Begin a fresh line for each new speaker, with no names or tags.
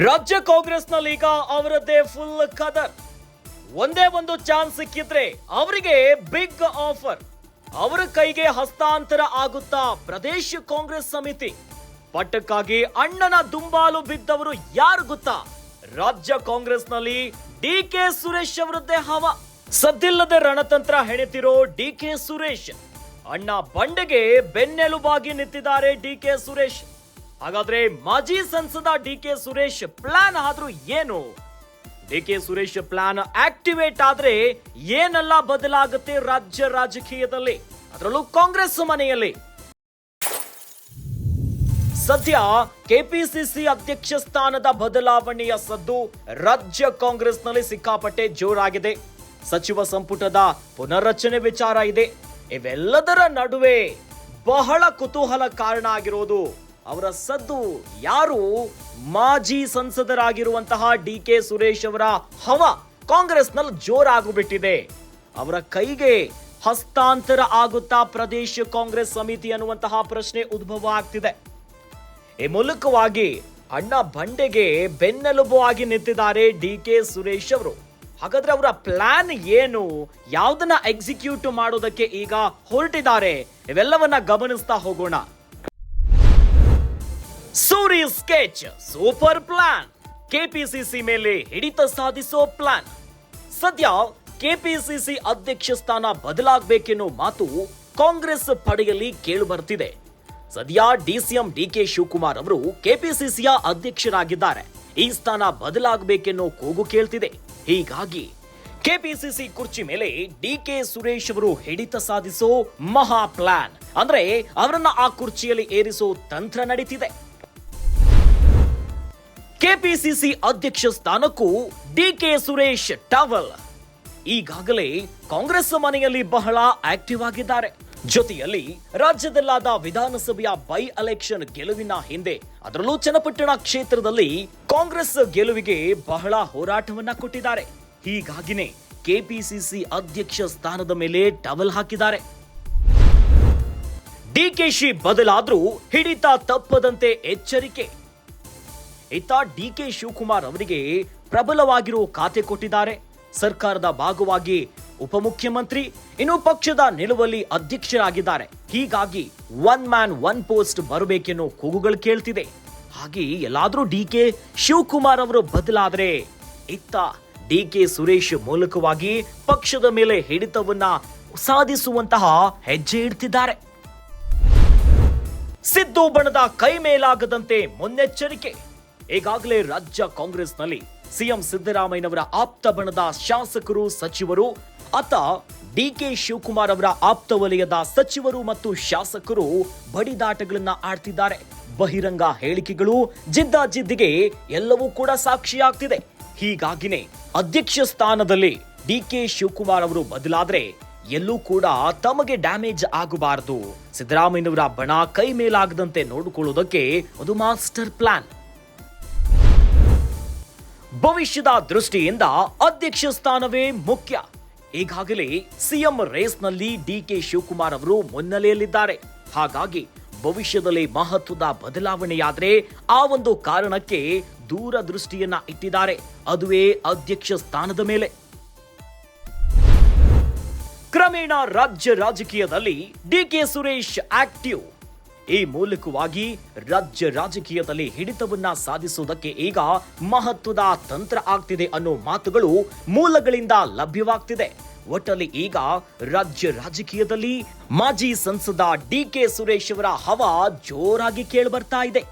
ರಾಜ್ಯ ಕಾಂಗ್ರೆಸ್ನಲ್ಲಿ ಈಗ ಅವರದ್ದೇ ಫುಲ್ ಕದರ್. ಒಂದೇ ಒಂದು ಚಾನ್ಸ್ ಸಿಕ್ಕಿದ್ರೆ ಅವರಿಗೆ ಬಿಗ್ ಆಫರ್. ಅವರ ಕೈಗೆ ಹಸ್ತಾಂತರ ಆಗುತ್ತಾ ಪ್ರದೇಶ ಕಾಂಗ್ರೆಸ್ ಸಮಿತಿ. ಪಟ್ಟಕ್ಕಾಗಿ ಅಣ್ಣನ ದುಂಬಾಲು ಬಿದ್ದವರು ಯಾರು ಗೊತ್ತಾ? ರಾಜ್ಯ ಕಾಂಗ್ರೆಸ್ನಲ್ಲಿ ಡಿಕೆ ಸುರೇಶ್ ಅವರದ್ದೇ ಹವಾ. ಸದ್ದಿಲ್ಲದೆ ರಣತಂತ್ರ ಹೆಣೆತಿರೋ ಡಿಕೆ ಸುರೇಶ್ ಅಣ್ಣ ಬಂಡೆಗೆ ಬೆನ್ನೆಲುಬಾಗಿ ನಿಂತಿದ್ದಾರೆ ಡಿಕೆ ಸುರೇಶ್. ಹಾಗಾದ್ರೆ ಮಾಜಿ ಸಂಸದ ಡಿಕೆ ಸುರೇಶ್ ಪ್ಲಾನ್ ಆದ್ರೂ ಏನು? ಡಿಕೆ ಸುರೇಶ್ ಪ್ಲಾನ್ ಆಕ್ಟಿವೇಟ್ ಆದ್ರೆ ಏನೆಲ್ಲ ಬದಲಾಗುತ್ತೆ ರಾಜ್ಯ ರಾಜಕೀಯದಲ್ಲಿ, ಅದರಲ್ಲೂ ಕಾಂಗ್ರೆಸ್ ಮನೆಯಲ್ಲಿ? ಸದ್ಯ ಕೆಪಿಸಿಸಿ ಅಧ್ಯಕ್ಷ ಸ್ಥಾನದ ಬದಲಾವಣೆಯ ಸದ್ದು ರಾಜ್ಯ ಕಾಂಗ್ರೆಸ್ನಲ್ಲಿ ಸಿಕ್ಕಾಪಟ್ಟೆ ಜೋರಾಗಿದೆ. ಸಚಿವ ಸಂಪುಟದ ಪುನರ್ರಚನೆ ವಿಚಾರ ಇದೆ. ಇವೆಲ್ಲದರ ನಡುವೆ ಬಹಳ ಕುತೂಹಲ ಕಾರಣ ಆಗಿರೋದು ಅವರ ಸದ್ದು ಯಾರು? ಮಾಜಿ ಸಂಸದರಾಗಿರುವಂತಹ ಡಿಕೆ ಸುರೇಶ್ ಅವರ ಹವಾ ಕಾಂಗ್ರೆಸ್ನಲ್ಲಿ ಜೋರಾಗಿಬಿಟ್ಟಿದೆ. ಅವರ ಕೈಗೆ ಹಸ್ತಾಂತರ ಆಗುತ್ತಾ ಪ್ರದೇಶ ಕಾಂಗ್ರೆಸ್ ಸಮಿತಿ ಅನ್ನುವಂತಹ ಪ್ರಶ್ನೆ ಉದ್ಭವ ಆಗ್ತಿದೆ. ಈ ಮೂಲಕವಾಗಿ ಅಣ್ಣ ಬಂಡೆಗೆ ಬೆನ್ನೆಲುಬು ಆಗಿ ನಿಂತಿದ್ದಾರೆ ಡಿಕೆ ಸುರೇಶ್ ಅವರು. ಹಾಗಾದ್ರೆ ಅವರ ಪ್ಲಾನ್ ಏನು? ಯಾವುದನ್ನ ಎಕ್ಸಿಕ್ಯೂಟ್ ಮಾಡೋದಕ್ಕೆ ಈಗ ಹೊರಟಿದ್ದಾರೆ? ಇವೆಲ್ಲವನ್ನ ಗಮನಿಸ್ತಾ ಹೋಗೋಣ. Suri sketch super plan. KPCC ಮೇಲೆ ಹಿಡಿತ ಸಾಧಿಸೋ ಪ್ಲಾನ್. ಸದ್ಯ ಕೆಪಿಸಿಸಿ ಅಧ್ಯಕ್ಷ ಸ್ಥಾನ ಬದಲಾಗಬೇಕೆನ್ನೋ ಮಾತು ಕಾಂಗ್ರೆಸ್ ಪಡೆಯಲ್ಲಿ ಕೇಳಿ ಬರ್ತಿದೆ. ಸದ್ಯ ಡಿಸಿಎಂ ಡಿಕೆ ಶಿವಕುಮಾರ್ ಅವರು ಕೆಪಿಸಿಸಿಯ ಅಧ್ಯಕ್ಷರಾಗಿದ್ದಾರೆ. ಈ ಸ್ಥಾನ ಬದಲಾಗಬೇಕೆನ್ನೋ ಕೂಗು ಕೇಳ್ತಿದೆ. ಹೀಗಾಗಿ ಕೆಪಿಸಿಸಿ ಕುರ್ಚಿ ಮೇಲೆ ಡಿಕೆ ಸುರೇಶ್ ಅವರು ಹಿಡಿತ ಸಾಧಿಸೋ ಮಹಾ ಪ್ಲಾನ್, ಅಂದ್ರೆ ಅವರನ್ನ ಆ ಕುರ್ಚಿಯಲ್ಲಿ ಏರಿಸೋ ತಂತ್ರ ನಡೀತಿದೆ. ಕೆಪಿಸಿಸಿ ಅಧ್ಯಕ್ಷ ಸ್ಥಾನಕ್ಕೂ ಡಿಕೆ ಸುರೇಶ್ ಟವಲ್. ಈಗಾಗಲೇ ಕಾಂಗ್ರೆಸ್ ಮನೆಯಲ್ಲಿ ಬಹಳ ಆಕ್ಟಿವ್ ಆಗಿದ್ದಾರೆ. ಜೊತೆಯಲ್ಲಿ ರಾಜ್ಯದಲ್ಲಾದ ವಿಧಾನಸಭೆಯ ಬೈ ಎಲೆಕ್ಷನ್ ಗೆಲುವಿನ ಹಿಂದೆ, ಅದರಲ್ಲೂ ಚನ್ನಪಟ್ಟಣ ಕ್ಷೇತ್ರದಲ್ಲಿ ಕಾಂಗ್ರೆಸ್ ಗೆಲುವಿಗೆ ಬಹಳ ಹೋರಾಟವನ್ನ ಕೊಟ್ಟಿದ್ದಾರೆ. ಹೀಗಾಗಿನೇ ಕೆಪಿಸಿಸಿ ಅಧ್ಯಕ್ಷ ಸ್ಥಾನದ ಮೇಲೆ ಟವಲ್ ಹಾಕಿದ್ದಾರೆ. ಡಿಕೆಶಿ ಬದಲಾದ್ರೂ ಹಿಡಿತ ತಪ್ಪದಂತೆ ಎಚ್ಚರಿಕೆ. ಇತ್ತ ಡಿಕೆ ಶಿವಕುಮಾರ್ ಅವರಿಗೆ ಪ್ರಬಲವಾಗಿರೋ ಖಾತೆ ಕೊಟ್ಟಿದ್ದಾರೆ. ಸರ್ಕಾರದ ಭಾಗವಾಗಿ ಉಪಮುಖ್ಯಮಂತ್ರಿ, ಇನ್ನು ಪಕ್ಷದ ನಿಲುವಲ್ಲಿ ಅಧ್ಯಕ್ಷರಾಗಿದ್ದಾರೆ. ಹೀಗಾಗಿ ಒನ್ ಮ್ಯಾನ್ ಒನ್ ಪೋಸ್ಟ್ ಬರಬೇಕೆನ್ನೋ ಕೂಗುಗಳು ಕೇಳ್ತಿದೆ. ಹಾಗೆ ಎಲ್ಲಾದ್ರೂ ಡಿಕೆ ಶಿವಕುಮಾರ್ ಅವರು ಬದಲಾದ್ರೆ ಇತ್ತ ಡಿಕೆ ಸುರೇಶ್ ಮೂಲಕವಾಗಿ ಪಕ್ಷದ ಮೇಲೆ ಹಿಡಿತವನ್ನ ಸಾಧಿಸುವಂತಹ ಹೆಜ್ಜೆ ಇಡ್ತಿದ್ದಾರೆ. ಸಿದ್ದು ಬಣದ ಕೈ ಮೇಲಾಗದಂತೆ ಮುನ್ನೆಚ್ಚರಿಕೆ. ಈಗಾಗಲೇ ರಾಜ್ಯ ಕಾಂಗ್ರೆಸ್ನಲ್ಲಿ ಸಿಎಂ ಸಿದ್ದರಾಮಯ್ಯನವರ ಆಪ್ತ ಬಣದ ಶಾಸಕರು, ಸಚಿವರು, ಅತ್ತ ಡಿಕೆ ಶಿವಕುಮಾರ್ ಅವರ ಆಪ್ತ ವಲಯದ ಸಚಿವರು ಮತ್ತು ಶಾಸಕರು ಬಡಿದಾಟಗಳನ್ನ ಆಡ್ತಿದ್ದಾರೆ. ಬಹಿರಂಗ ಹೇಳಿಕೆಗಳು, ಜಿದ್ದಾಜಿದ್ದಿಗೆ ಎಲ್ಲವೂ ಕೂಡ ಸಾಕ್ಷಿಯಾಗ್ತಿದೆ. ಹೀಗಾಗಿನೇ ಅಧ್ಯಕ್ಷ ಸ್ಥಾನದಲ್ಲಿ ಡಿಕೆ ಶಿವಕುಮಾರ್ ಅವರು ಬದಲಾದ್ರೆ ಎಲ್ಲೂ ಕೂಡ ತಮಗೆ ಡ್ಯಾಮೇಜ್ ಆಗಬಾರದು. ಸಿದ್ದರಾಮಯ್ಯನವರ ಬಣ ಕೈ ಮೇಲಾಗದಂತೆ ನೋಡಿಕೊಳ್ಳುವುದಕ್ಕೆ ಅದು ಮಾಸ್ಟರ್ ಪ್ಲಾನ್. ಭವಿಷ್ಯದ ದೃಷ್ಟಿಯಿಂದ ಅಧ್ಯಕ್ಷ ಸ್ಥಾನವೇ ಮುಖ್ಯ. ಈಗಾಗಲೇ ಸಿಎಂ ರೇಸ್ನಲ್ಲಿ ಡಿಕೆ ಶಿವಕುಮಾರ್ ಅವರು ಮುನ್ನೆಲೆಯಲ್ಲಿದ್ದಾರೆ. ಹಾಗಾಗಿ ಭವಿಷ್ಯದಲ್ಲಿ ಮಹತ್ವದ ಬದಲಾವಣೆಯಾದ್ರೆ ಆ ಒಂದು ಕಾರಣಕ್ಕೆ ದೂರದೃಷ್ಟಿಯನ್ನ ಇಟ್ಟಿದ್ದಾರೆ. ಅದುವೇ ಅಧ್ಯಕ್ಷ ಸ್ಥಾನದ ಮೇಲೆ. ಕ್ರಮೇಣ ರಾಜ್ಯ ರಾಜಕೀಯದಲ್ಲಿ ಡಿಕೆ ಸುರೇಶ್ ಆಕ್ಟಿವ್. ಈ ಮೂಲಕವಾಗಿ ರಾಜ್ಯ ರಾಜಕೀಯದಲ್ಲಿ ಹಿಡಿತವನ್ನ ಸಾಧಿಸುವುದಕ್ಕೆ ಈಗ ಮಹತ್ವದ ತಂತ್ರ ಆಗ್ತಿದೆ ಅನ್ನೋ ಮಾತುಗಳು ಮೂಲಗಳಿಂದ ಲಭ್ಯವಾಗ್ತಿದೆ. ಒಟ್ಟಲ್ಲಿ ಈಗ ರಾಜ್ಯ ರಾಜಕೀಯದಲ್ಲಿ ಮಾಜಿ ಸಂಸದ ಡಿಕೆ ಸುರೇಶ್ ಅವರ ಹವಾ ಜೋರಾಗಿ ಕೇಳಿ ಬರ್ತಾ ಇದೆ.